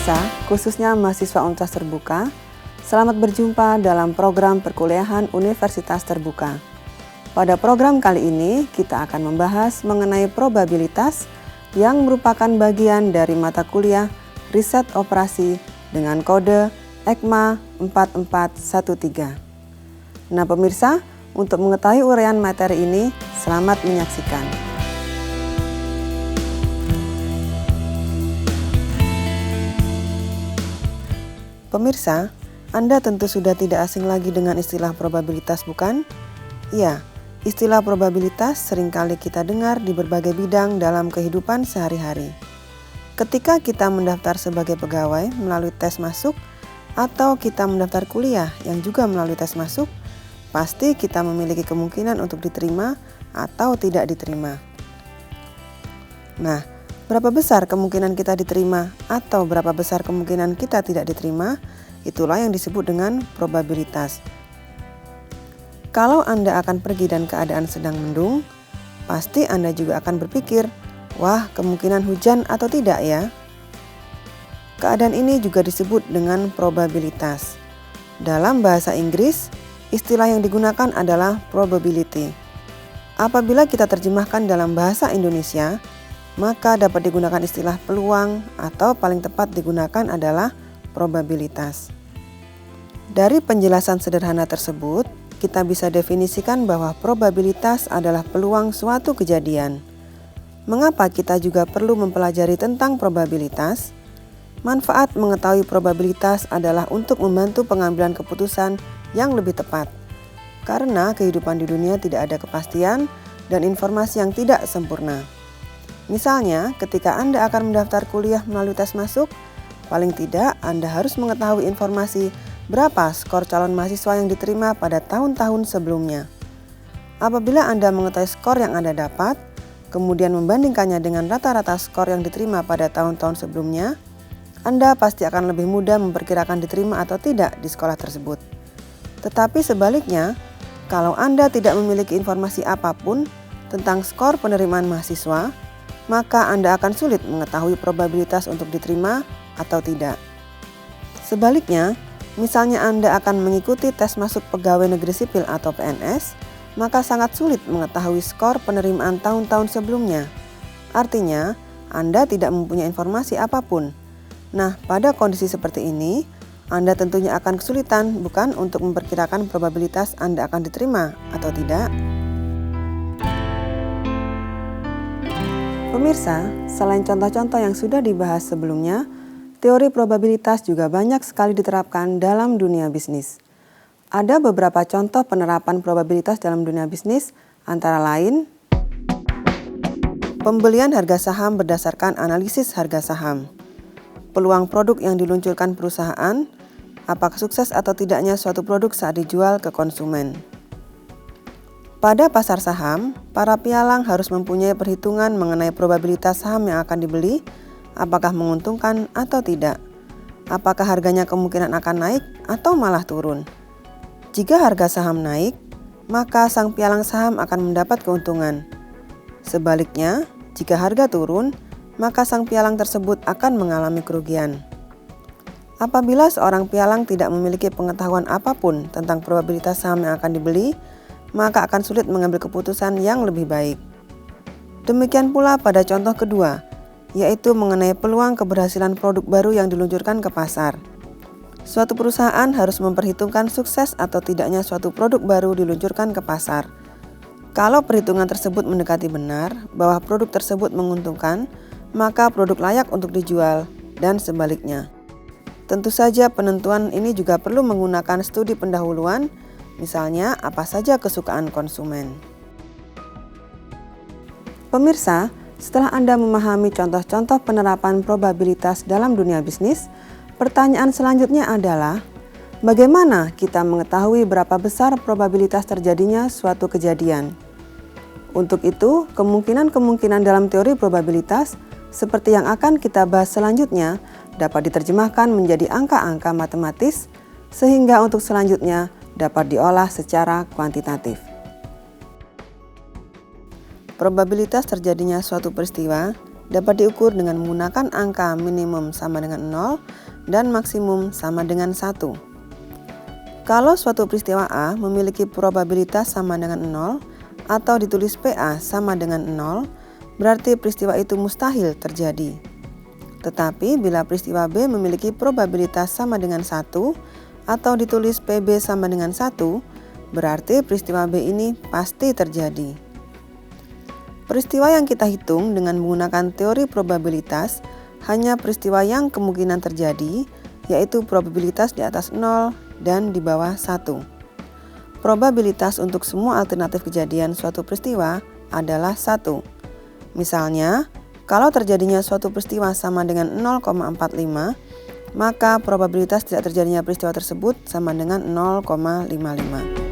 Pemirsa, khususnya mahasiswa Universitas Terbuka, selamat berjumpa dalam program perkuliahan Universitas Terbuka. Pada program kali ini, kita akan membahas mengenai probabilitas yang merupakan bagian dari mata kuliah Riset Operasi dengan kode ECMA 4413. Nah pemirsa, untuk mengetahui uraian materi ini, selamat menyaksikan. Pemirsa, Anda tentu sudah tidak asing lagi dengan istilah probabilitas, bukan? Iya, istilah probabilitas seringkali kita dengar di berbagai bidang dalam kehidupan sehari-hari. Ketika kita mendaftar sebagai pegawai melalui tes masuk, atau kita mendaftar kuliah yang juga melalui tes masuk, pasti kita memiliki kemungkinan untuk diterima atau tidak diterima. Nah, berapa besar kemungkinan kita diterima atau berapa besar kemungkinan kita tidak diterima, itulah yang disebut dengan probabilitas. Kalau Anda akan pergi dan keadaan sedang mendung, pasti Anda juga akan berpikir, wah kemungkinan hujan atau tidak ya? Keadaan ini juga disebut dengan probabilitas. Dalam bahasa Inggris, istilah yang digunakan adalah probability. Apabila kita terjemahkan dalam bahasa Indonesia, maka dapat digunakan istilah peluang atau paling tepat digunakan adalah probabilitas. Dari penjelasan sederhana tersebut, kita bisa definisikan bahwa probabilitas adalah peluang suatu kejadian. Mengapa kita juga perlu mempelajari tentang probabilitas? Manfaat mengetahui probabilitas adalah untuk membantu pengambilan keputusan yang lebih tepat. Karena kehidupan di dunia tidak ada kepastian dan informasi yang tidak sempurna. Misalnya, ketika Anda akan mendaftar kuliah melalui tes masuk, paling tidak Anda harus mengetahui informasi berapa skor calon mahasiswa yang diterima pada tahun-tahun sebelumnya. Apabila Anda mengetahui skor yang Anda dapat, kemudian membandingkannya dengan rata-rata skor yang diterima pada tahun-tahun sebelumnya, Anda pasti akan lebih mudah memperkirakan diterima atau tidak di sekolah tersebut. Tetapi sebaliknya, kalau Anda tidak memiliki informasi apapun tentang skor penerimaan mahasiswa, maka Anda akan sulit mengetahui probabilitas untuk diterima atau tidak. Sebaliknya, misalnya Anda akan mengikuti tes masuk pegawai negeri sipil atau PNS, maka sangat sulit mengetahui skor penerimaan tahun-tahun sebelumnya. Artinya, Anda tidak mempunyai informasi apapun. Nah, pada kondisi seperti ini, Anda tentunya akan kesulitan bukan untuk memperkirakan probabilitas Anda akan diterima atau tidak. Pemirsa, selain contoh-contoh yang sudah dibahas sebelumnya, teori probabilitas juga banyak sekali diterapkan dalam dunia bisnis. Ada beberapa contoh penerapan probabilitas dalam dunia bisnis, antara lain pembelian harga saham berdasarkan analisis harga saham, peluang produk yang diluncurkan perusahaan, apakah sukses atau tidaknya suatu produk saat dijual ke konsumen. Pada pasar saham, para pialang harus mempunyai perhitungan mengenai probabilitas saham yang akan dibeli, apakah menguntungkan atau tidak. Apakah harganya kemungkinan akan naik atau malah turun. Jika harga saham naik, maka sang pialang saham akan mendapat keuntungan. Sebaliknya, jika harga turun, maka sang pialang tersebut akan mengalami kerugian. Apabila seorang pialang tidak memiliki pengetahuan apapun tentang probabilitas saham yang akan dibeli, maka akan sulit mengambil keputusan yang lebih baik. Demikian pula pada contoh kedua, yaitu mengenai peluang keberhasilan produk baru yang diluncurkan ke pasar. Suatu perusahaan harus memperhitungkan sukses atau tidaknya suatu produk baru diluncurkan ke pasar. Kalau perhitungan tersebut mendekati benar bahwa produk tersebut menguntungkan, maka produk layak untuk dijual dan sebaliknya. Tentu saja penentuan ini juga perlu menggunakan studi pendahuluan, misalnya apa saja kesukaan konsumen. Pemirsa, setelah Anda memahami contoh-contoh penerapan probabilitas dalam dunia bisnis, pertanyaan selanjutnya adalah, bagaimana kita mengetahui berapa besar probabilitas terjadinya suatu kejadian? Untuk itu, kemungkinan-kemungkinan dalam teori probabilitas, seperti yang akan kita bahas selanjutnya, dapat diterjemahkan menjadi angka-angka matematis, sehingga untuk selanjutnya dapat diolah secara kuantitatif. Probabilitas terjadinya suatu peristiwa dapat diukur dengan menggunakan angka minimum sama dengan 0 dan maksimum sama dengan 1. Kalau suatu peristiwa A memiliki probabilitas sama dengan 0 atau ditulis PA sama dengan 0, berarti peristiwa itu mustahil terjadi. Tetapi bila peristiwa B memiliki probabilitas sama dengan 1 atau ditulis PB sama dengan 1, berarti peristiwa B ini pasti terjadi. Peristiwa yang kita hitung dengan menggunakan teori probabilitas hanya peristiwa yang kemungkinan terjadi, yaitu probabilitas di atas 0 dan di bawah 1. Probabilitas untuk semua alternatif kejadian suatu peristiwa adalah 1. Misalnya, kalau terjadinya suatu peristiwa sama dengan 0,45, maka probabilitas tidak terjadinya peristiwa tersebut sama dengan 0,55.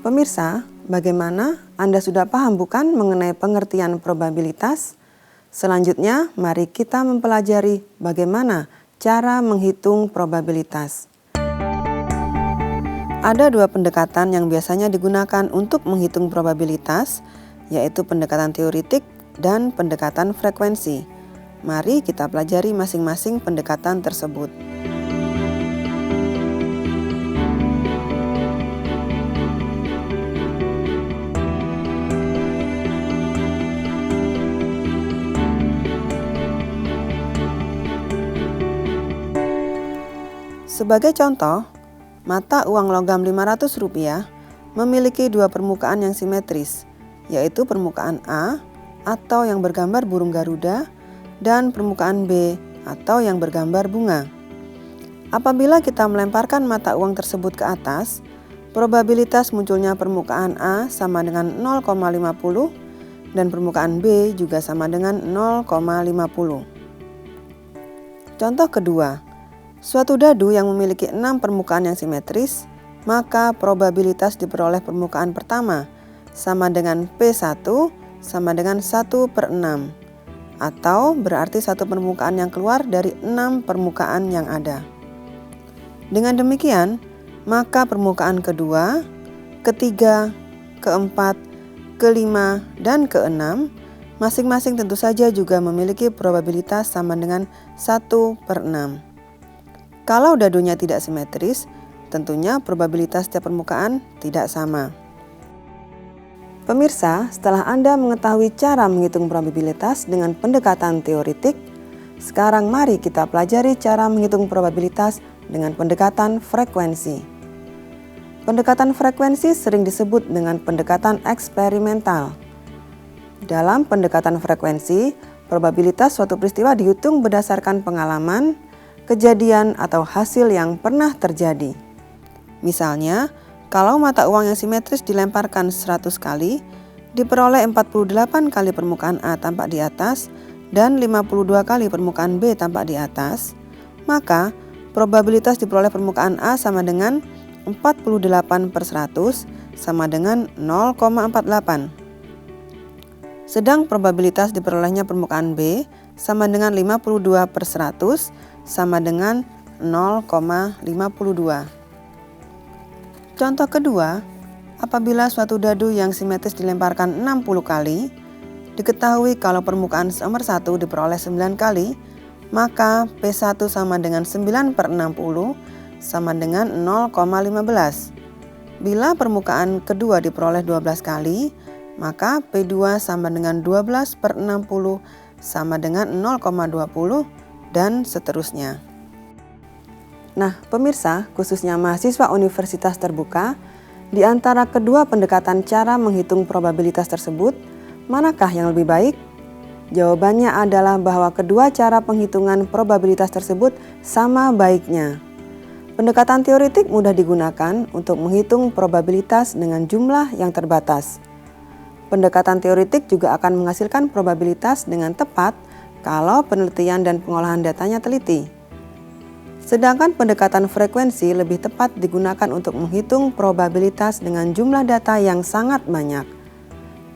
Pemirsa, bagaimana? Anda sudah paham bukan mengenai pengertian probabilitas? Selanjutnya, mari kita mempelajari bagaimana cara menghitung probabilitas. Ada dua pendekatan yang biasanya digunakan untuk menghitung probabilitas, yaitu pendekatan teoritik dan pendekatan frekuensi. Mari kita pelajari masing-masing pendekatan tersebut. Sebagai contoh, mata uang logam Rp500 memiliki dua permukaan yang simetris, yaitu permukaan A atau yang bergambar burung Garuda dan permukaan B atau yang bergambar bunga. Apabila kita melemparkan mata uang tersebut ke atas, probabilitas munculnya permukaan A sama dengan 0,50 dan permukaan B juga sama dengan 0,50. Contoh kedua, suatu dadu yang memiliki 6 permukaan yang simetris, maka probabilitas diperoleh permukaan pertama sama dengan P1 sama dengan 1/6, atau berarti satu permukaan yang keluar dari 6 permukaan yang ada. Dengan demikian, maka permukaan kedua, ketiga, keempat, kelima, dan keenam masing-masing tentu saja juga memiliki probabilitas sama dengan 1/6. Kalau dadunya tidak simetris, tentunya probabilitas setiap permukaan tidak sama. Pemirsa, setelah Anda mengetahui cara menghitung probabilitas dengan pendekatan teoritik, sekarang mari kita pelajari cara menghitung probabilitas dengan pendekatan frekuensi. Pendekatan frekuensi sering disebut dengan pendekatan eksperimental. Dalam pendekatan frekuensi, probabilitas suatu peristiwa dihitung berdasarkan pengalaman, kejadian atau hasil yang pernah terjadi. Misalnya, kalau mata uang yang simetris dilemparkan 100 kali, diperoleh 48 kali permukaan A tampak di atas dan 52 kali permukaan B tampak di atas, maka probabilitas diperoleh permukaan A sama dengan 48/100 sama dengan 0,48. Sedang probabilitas diperolehnya permukaan B sama dengan 52/100 sama dengan 0,52. Contoh kedua, apabila suatu dadu yang simetris dilemparkan 60 kali, diketahui kalau permukaan nomor 1 diperoleh 9 kali, maka P1 sama dengan 9/60 sama dengan 0,15. Bila permukaan kedua diperoleh 12 kali, maka P2 sama dengan 12/60 sama dengan 0,20 dan seterusnya. Nah, pemirsa, khususnya mahasiswa Universitas Terbuka, di antara kedua pendekatan cara menghitung probabilitas tersebut, manakah yang lebih baik? Jawabannya adalah bahwa kedua cara penghitungan probabilitas tersebut sama baiknya. Pendekatan teoritik mudah digunakan untuk menghitung probabilitas dengan jumlah yang terbatas. Pendekatan teoritik juga akan menghasilkan probabilitas dengan tepat kalau penelitian dan pengolahan datanya teliti. Sedangkan pendekatan frekuensi lebih tepat digunakan untuk menghitung probabilitas dengan jumlah data yang sangat banyak.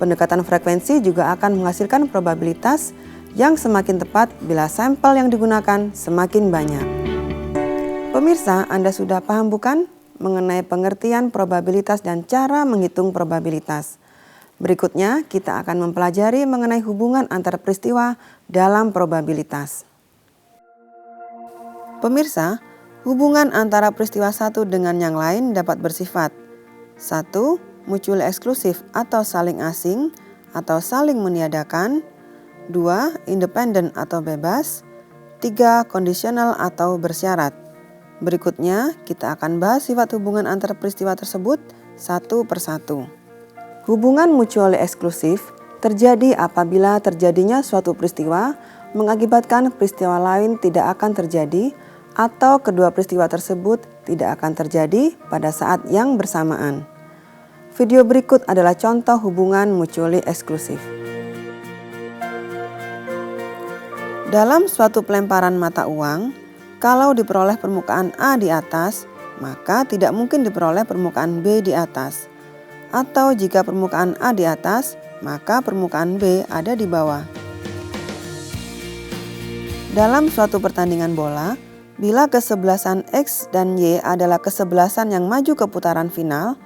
Pendekatan frekuensi juga akan menghasilkan probabilitas yang semakin tepat bila sampel yang digunakan semakin banyak. Pemirsa, Anda sudah paham bukan mengenai pengertian probabilitas dan cara menghitung probabilitas? Berikutnya, kita akan mempelajari mengenai hubungan antar peristiwa dalam probabilitas. Pemirsa, hubungan antara peristiwa satu dengan yang lain dapat bersifat 1. Mutually eksklusif atau saling asing atau saling meniadakan. 2. Independen atau bebas. 3. Kondisional atau bersyarat. Berikutnya, kita akan bahas sifat hubungan antar peristiwa tersebut satu persatu. Hubungan mutually eksklusif terjadi apabila terjadinya suatu peristiwa mengakibatkan peristiwa lain tidak akan terjadi atau kedua peristiwa tersebut tidak akan terjadi pada saat yang bersamaan. Video berikut adalah contoh hubungan mutually eksklusif. Dalam suatu pelemparan mata uang, kalau diperoleh permukaan A di atas, maka tidak mungkin diperoleh permukaan B di atas. Atau jika permukaan A di atas, maka permukaan B ada di bawah. Dalam suatu pertandingan bola, bila kesebelasan X dan Y adalah kesebelasan yang maju ke putaran final,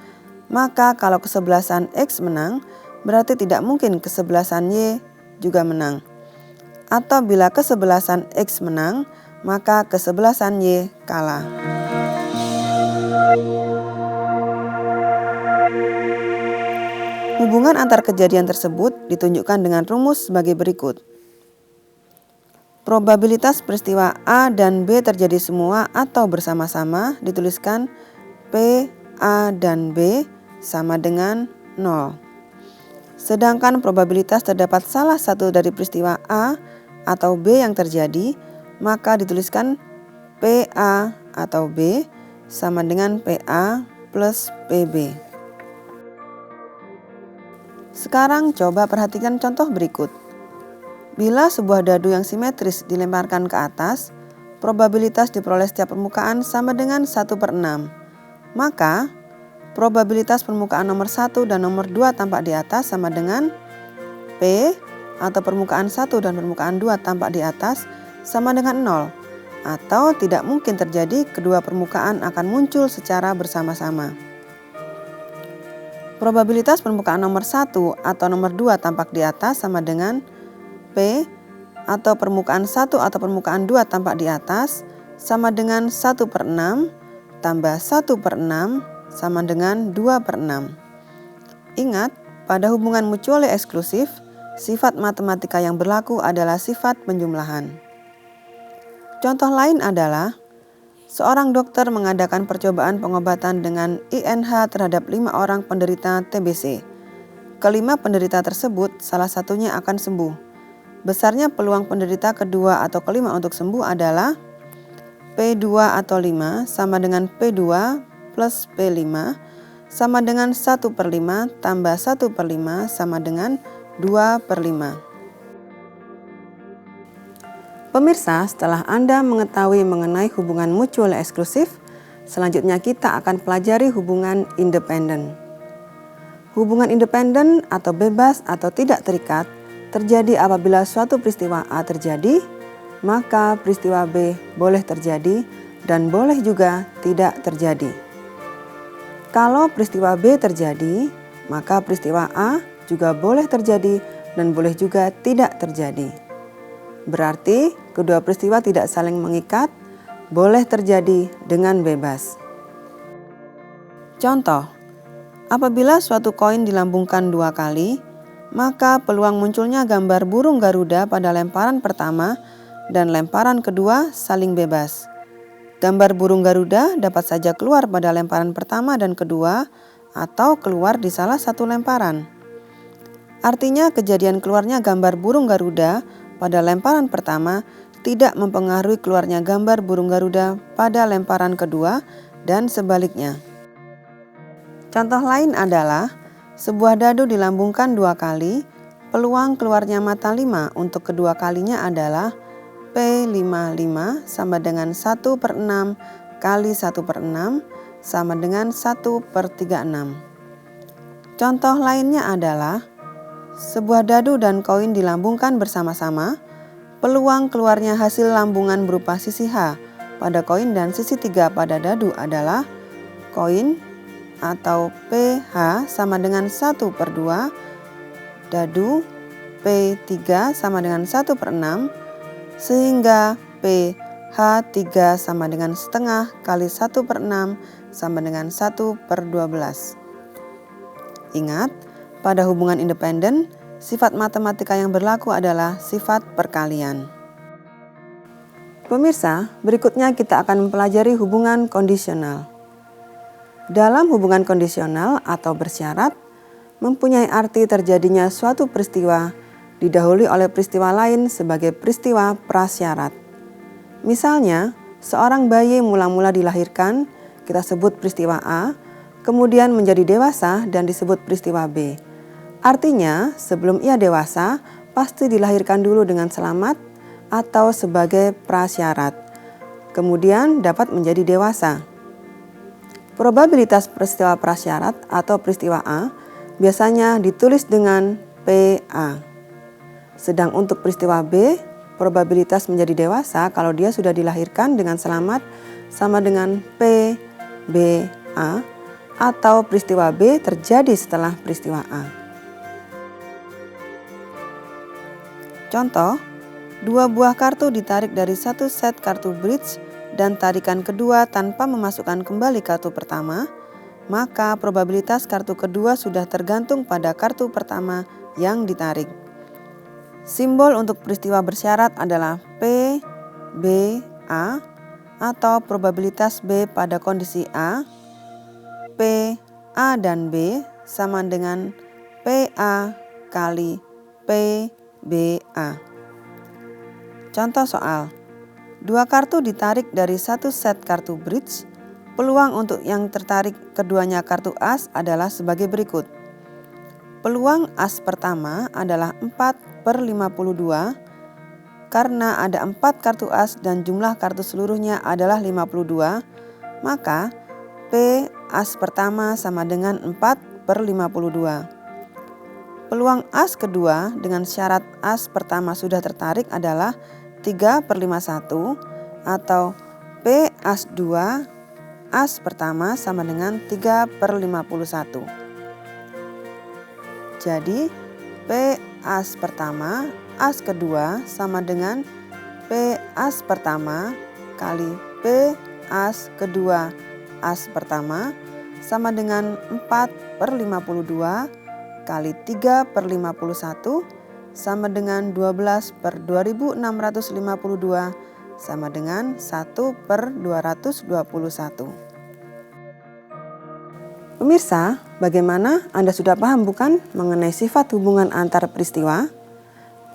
maka kalau kesebelasan X menang, berarti tidak mungkin kesebelasan Y juga menang. Atau bila kesebelasan X menang, maka kesebelasan Y kalah. Hubungan antar kejadian tersebut ditunjukkan dengan rumus sebagai berikut. Probabilitas peristiwa A dan B terjadi semua atau bersama-sama dituliskan P, A, dan B sama dengan 0. Sedangkan probabilitas terdapat salah satu dari peristiwa A atau B yang terjadi, maka dituliskan PA atau B sama dengan PA plus PB. Sekarang coba perhatikan contoh berikut. Bila sebuah dadu yang simetris dilemparkan ke atas, probabilitas diperoleh setiap permukaan sama dengan 1/6. Maka, probabilitas permukaan nomor 1 dan nomor 2 tampak di atas sama dengan P, atau permukaan 1 dan permukaan 2 tampak di atas sama dengan 0. Atau tidak mungkin terjadi kedua permukaan akan muncul secara bersama-sama. Probabilitas permukaan nomor 1 atau nomor 2 tampak di atas sama dengan P, atau permukaan 1 atau permukaan 2 tampak di atas sama dengan 1/6 tambah 1/6 sama dengan 2/6. Ingat, pada hubungan mutually eksklusif, sifat matematika yang berlaku adalah sifat penjumlahan. Contoh lain adalah seorang dokter mengadakan percobaan pengobatan dengan INH terhadap 5 orang penderita TBC. Kelima penderita tersebut salah satunya akan sembuh. Besarnya peluang penderita kedua atau kelima untuk sembuh adalah P2 atau 5 sama dengan P2 plus P5 sama dengan 1/5 tambah 1/5 sama dengan 2/5. Pemirsa, setelah Anda mengetahui mengenai hubungan mutually eksklusif, selanjutnya kita akan pelajari hubungan independen. Hubungan independen atau bebas atau tidak terikat terjadi apabila suatu peristiwa A terjadi, maka peristiwa B boleh terjadi dan boleh juga tidak terjadi. Kalau peristiwa B terjadi, maka peristiwa A juga boleh terjadi dan boleh juga tidak terjadi. Berarti kedua peristiwa tidak saling mengikat, boleh terjadi dengan bebas. Contoh, apabila suatu koin dilambungkan 2 kali, maka peluang munculnya gambar burung Garuda pada lemparan pertama dan lemparan kedua saling bebas. Gambar burung Garuda dapat saja keluar pada lemparan pertama dan kedua atau keluar di salah satu lemparan. Artinya kejadian keluarnya gambar burung Garuda pada lemparan pertama tidak mempengaruhi keluarnya gambar burung Garuda pada lemparan kedua dan sebaliknya. Contoh lain adalah sebuah dadu dilambungkan 2 kali, peluang keluarnya mata 5 untuk kedua kalinya adalah P55 sama dengan 1/6 kali 1/6 sama dengan 1/36. Contoh lainnya adalah sebuah dadu dan koin dilambungkan bersama-sama, peluang keluarnya hasil lambungan berupa sisi H pada koin dan sisi 3 pada dadu adalah koin atau PH sama dengan 1/2 Dadu P3 sama dengan 1/6 sehingga PH3 sama dengan setengah kali 1/6 sama dengan 1/12. Ingat, pada hubungan independen, sifat matematika yang berlaku adalah sifat perkalian. Pemirsa, berikutnya kita akan mempelajari hubungan kondisional. Dalam hubungan kondisional atau bersyarat, mempunyai arti terjadinya suatu peristiwa didahului oleh peristiwa lain sebagai peristiwa prasyarat. Misalnya, seorang bayi mula-mula dilahirkan, kita sebut peristiwa A, kemudian menjadi dewasa dan disebut peristiwa B. Artinya, sebelum ia dewasa, pasti dilahirkan dulu dengan selamat atau sebagai prasyarat, kemudian dapat menjadi dewasa. Probabilitas peristiwa prasyarat atau peristiwa A biasanya ditulis dengan PA. Sedang untuk peristiwa B, probabilitas menjadi dewasa kalau dia sudah dilahirkan dengan selamat sama dengan PBA atau peristiwa B terjadi setelah peristiwa A. Contoh, 2 buah kartu ditarik dari satu set kartu bridge dan tarikan kedua tanpa memasukkan kembali kartu pertama, maka probabilitas kartu kedua sudah tergantung pada kartu pertama yang ditarik. Simbol untuk peristiwa bersyarat adalah PBA atau probabilitas B pada kondisi A. P, A dan B sama dengan PA kali PBA. Contoh soal, 2 kartu ditarik dari satu set kartu bridge. Peluang untuk yang tertarik keduanya kartu as adalah sebagai berikut. Peluang as pertama adalah 4/52 karena ada 4 kartu as dan jumlah kartu seluruhnya adalah 52, maka P as pertama sama dengan 4/52. Peluang as kedua dengan syarat as pertama sudah tertarik adalah 3/51 atau P as 2 as pertama sama dengan 3/51. Jadi P as pertama as kedua sama dengan P as pertama kali P as kedua as pertama sama dengan 4/52 kali 3/51 sama dengan 12/2652 sama dengan 1/221. Pemirsa, bagaimana? Anda sudah paham bukan mengenai sifat hubungan antar peristiwa?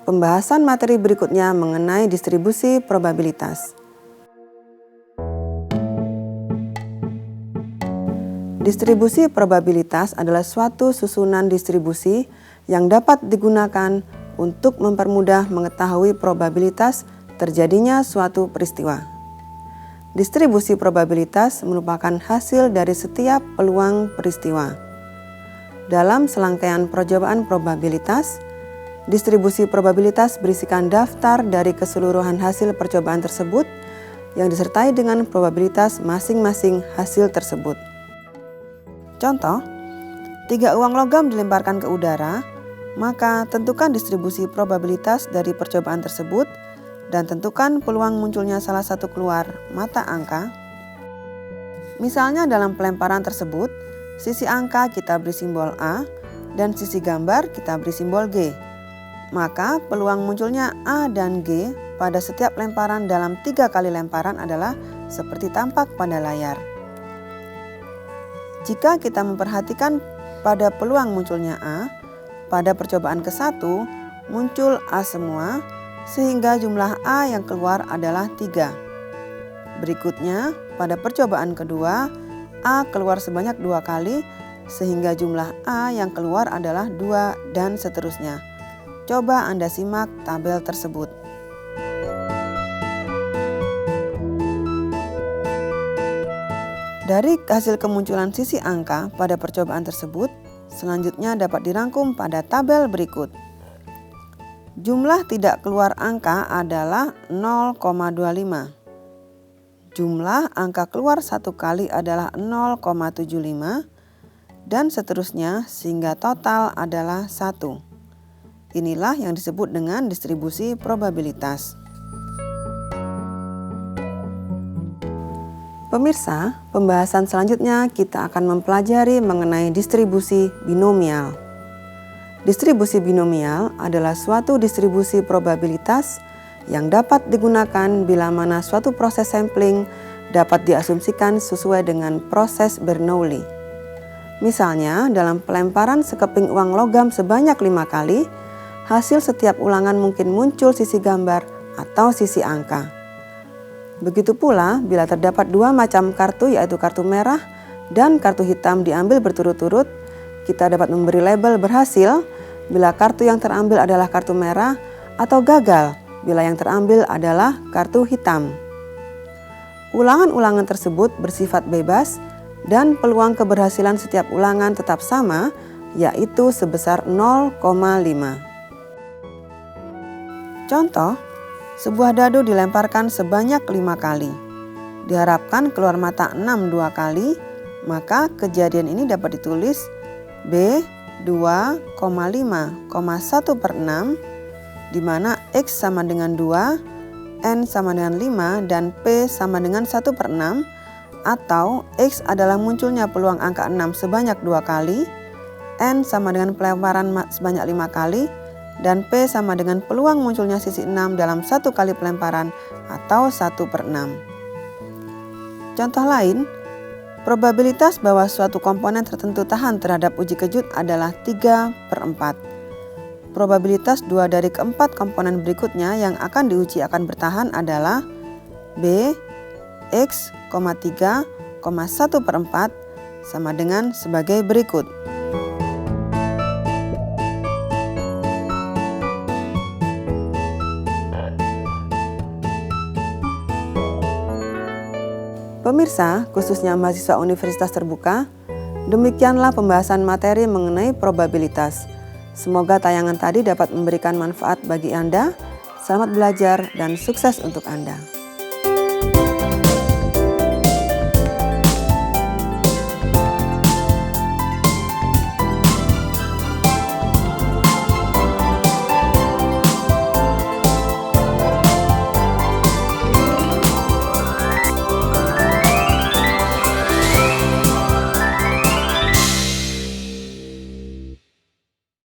Pembahasan materi berikutnya mengenai distribusi probabilitas. Distribusi probabilitas adalah suatu susunan distribusi yang dapat digunakan untuk mempermudah mengetahui probabilitas terjadinya suatu peristiwa. Distribusi probabilitas merupakan hasil dari setiap peluang peristiwa. Dalam selangkaian percobaan probabilitas, distribusi probabilitas berisikan daftar dari keseluruhan hasil percobaan tersebut yang disertai dengan probabilitas masing-masing hasil tersebut. Contoh, 3 uang logam dilemparkan ke udara, maka tentukan distribusi probabilitas dari percobaan tersebut dan tentukan peluang munculnya salah satu keluar mata angka. Misalnya dalam pelemparan tersebut, sisi angka kita beri simbol A dan sisi gambar kita beri simbol G. Maka peluang munculnya A dan G pada setiap lemparan dalam 3 kali lemparan adalah seperti tampak pada layar. Jika kita memperhatikan pada peluang munculnya A, pada percobaan ke-1 muncul A semua sehingga jumlah A yang keluar adalah 3. Berikutnya pada percobaan kedua A keluar sebanyak 2 kali sehingga jumlah A yang keluar adalah 2 dan seterusnya. Coba Anda simak tabel tersebut. Dari hasil kemunculan sisi angka pada percobaan tersebut, selanjutnya dapat dirangkum pada tabel berikut. Jumlah tidak keluar angka adalah 0,25. Jumlah angka keluar 1 kali adalah 0,75 dan seterusnya sehingga total adalah 1. Inilah yang disebut dengan distribusi probabilitas. Pemirsa, pembahasan selanjutnya kita akan mempelajari mengenai distribusi binomial. Distribusi binomial adalah suatu distribusi probabilitas yang dapat digunakan bila mana suatu proses sampling dapat diasumsikan sesuai dengan proses Bernoulli. Misalnya, dalam pelemparan sekeping uang logam sebanyak 5 kali, hasil setiap ulangan mungkin muncul sisi gambar atau sisi angka. Begitu pula bila terdapat 2 macam kartu, yaitu kartu merah dan kartu hitam diambil berturut-turut, kita dapat memberi label berhasil bila kartu yang terambil adalah kartu merah atau gagal bila yang terambil adalah kartu hitam. Ulangan-ulangan tersebut bersifat bebas dan peluang keberhasilan setiap ulangan tetap sama, yaitu sebesar 0,5. Contoh, sebuah dadu dilemparkan sebanyak 5 kali. Diharapkan keluar mata 6 2 kali, maka kejadian ini dapat ditulis B 2,5,1/6, di mana X sama dengan 2, N sama dengan 5, dan P sama dengan 1/6, atau X adalah munculnya peluang angka 6 sebanyak 2 kali, N sama dengan pelemparan sebanyak 5 kali, dan P sama dengan peluang munculnya sisi 6 dalam 1 kali pelemparan atau 1/6. Contoh lain, probabilitas bahwa suatu komponen tertentu tahan terhadap uji kejut adalah 3/4. Probabilitas 2 dari keempat komponen berikutnya yang akan diuji akan bertahan adalah B, X, 3,1/4 sama dengan sebagai berikut. Pemirsa, khususnya mahasiswa Universitas Terbuka, demikianlah pembahasan materi mengenai probabilitas. Semoga tayangan tadi dapat memberikan manfaat bagi Anda. Selamat belajar dan sukses untuk Anda.